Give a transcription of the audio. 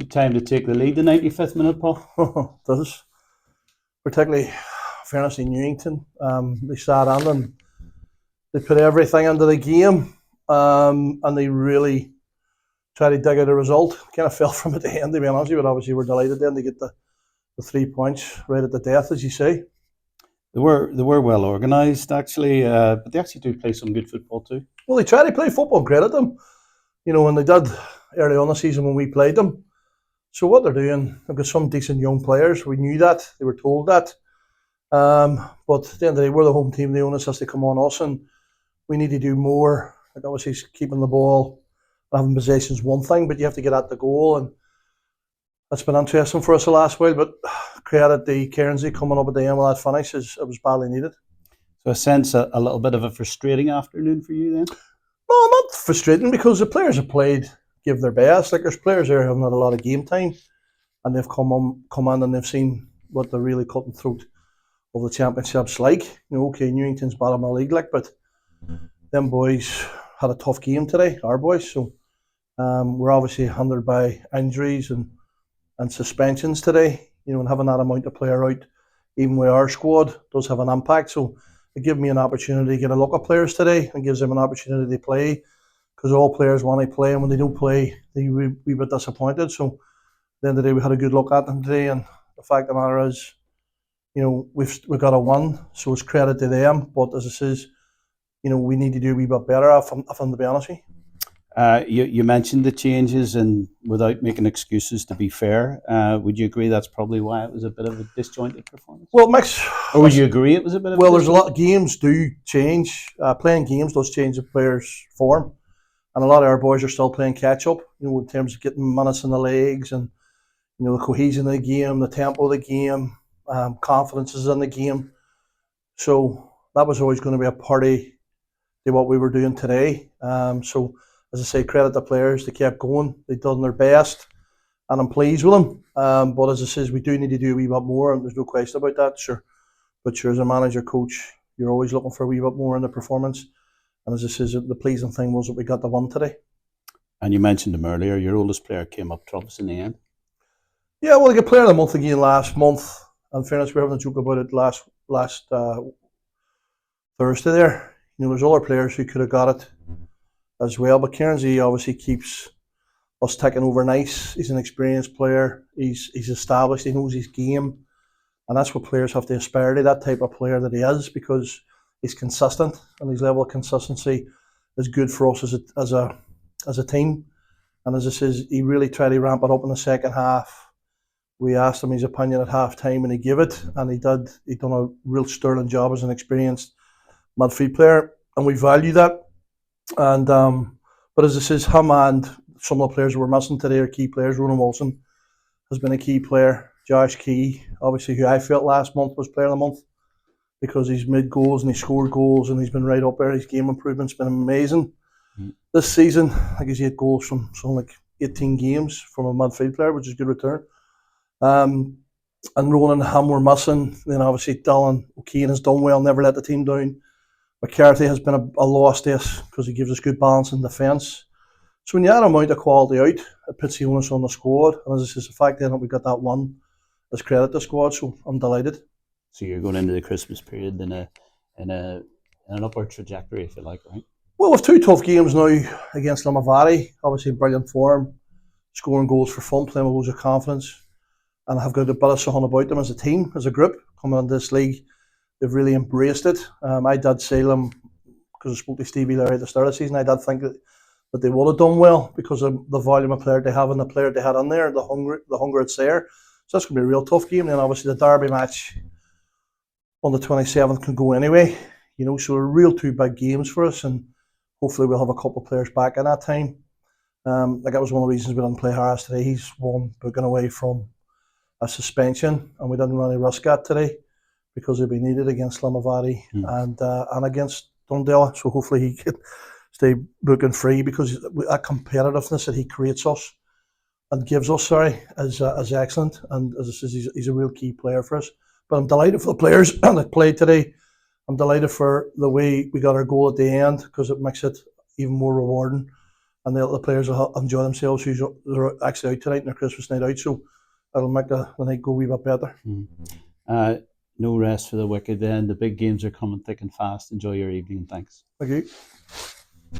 Good time to take the lead, the 95th minute, Paul. Does particularly fairness in Newington. They sat on and they put everything into the game, and they really tried to dig out a result. Kind of fell from at the end, to be honest, but obviously we're delighted then to get the 3 points right at the death, as you say. They were well organised actually, but they actually do play some good football too. Well, they tried to play football, credit them. When they did early on the season when we played them. So what they're doing, they've got some decent young players. We knew that. They were told that. But at the end of the day, we're the home team. The onus has to come on us, and we need to do more. Like obviously, keeping the ball and having possession is one thing, but you have to get at the goal, and that's been interesting for us the last while. But credit the Cairnsey coming up at the end of that finish, it was badly needed. So I sense a little bit of a frustrating afternoon for you then? No, not frustrating, because the players have played, give their best. Like there's players there who haven't had a lot of game time, and they've come on and they've seen what they're really cutting throat of the championships like. Okay, Newington's bottom of the league, but them boys had a tough game today, our boys. So we're obviously hindered by injuries and suspensions today. And having that amount of player out, even with our squad, does have an impact. So it gave me an opportunity to get a look at players today, and gives them an opportunity to play, because all players want to play, and when they don't play, they're a bit disappointed. So at the end of the day, we had a good look at them today, and the fact of the matter is, we've got a win, so it's credit to them. But as I says, we need to do a wee bit better, if I'm to be honest with you. You mentioned the changes, and without making excuses, to be fair, would you agree that's probably why it was a bit of a disjointed performance? Well, Mix. Or would you agree it was a bit of Well, there's a lot of games do change. Playing games does change the players' form, and a lot of our boys are still playing catch up. In terms of getting minutes in the legs, and the cohesion of the game, the tempo of the game, confidence is in the game. So that was always going to be a party to what we were doing today. So as I say, credit the players. They kept going. They've done their best, and I'm pleased with them. But as I says, we do need to do a wee bit more, and there's no question about that. Sure, but sure, as a manager, coach, you're always looking for a wee bit more in the performance. And as I says, the pleasing thing was that we got the win today. And you mentioned him earlier. Your oldest player came up trumps in the end. Yeah, well, I got player of the month again last month. In fairness, we were having a joke about it last Thursday. There's other players who could have got it as well, but Cairnsey obviously keeps us ticking over nice. He's an experienced player. He's established. He knows his game, and that's what players have to aspire to. That type of player that he is, because he's consistent, and his level of consistency is good for us as a team. And as I says, he really tried to ramp it up in the second half. We asked him his opinion at half time, and he gave it, and he did. He done a real sterling job as an experienced midfield player, and we value that. And but as I says, him and some of the players we're missing today are key players. Ronan Wilson has been a key player. Josh Key, obviously, who I felt last month was player of the month, because he's made goals and he scored goals and he's been right up there. His game improvement's been amazing. This season, I think he's 8 goals from something like 18 games from a midfield player, which is a good return. And Ronan and him were missing. Then obviously Dylan O'Kane has done well, never let the team down. McCarthy has been a loss to us, because he gives us good balance in defence. So when you add a amount of quality out, it puts the onus on the squad. And as I say, the fact that we got that one is credit to the squad, so I'm delighted. So you're going into the Christmas period in an upward trajectory, if you like, right? Well, we've 2 tough games now against Limavady. Obviously, brilliant form, scoring goals for fun, playing with loads of confidence, and have got a bit of something about them as a team, as a group, coming into this league. They've really embraced it. I did say them, because I spoke to Stevie Larry at the start of the season, I did think that they would have done well, because of the volume of player they have and the player they had in there, the hunger it's there. So that's going to be a real tough game. And then obviously the derby match on the 27th can go anyway. So a real 2 big games for us, and hopefully we'll have a couple of players back in that time. That was one of the reasons we didn't play Harris today. He's one booking away from a suspension, and we didn't really risk that today, because he'll be needed against Limavady and against Dundela. So hopefully he can stay booking free, because that competitiveness that he creates us and gives us, is excellent. And as I said, he's a real key player for us. But I'm delighted for the players that played today. I'm delighted for the way we got our goal at the end, because it makes it even more rewarding. and the players will enjoy themselves who's they're actually out tonight in their Christmas night out. So it'll make the night go a wee bit better. No rest for the wicked then. The big games are coming thick and fast. Enjoy your evening. Thanks. Thank you.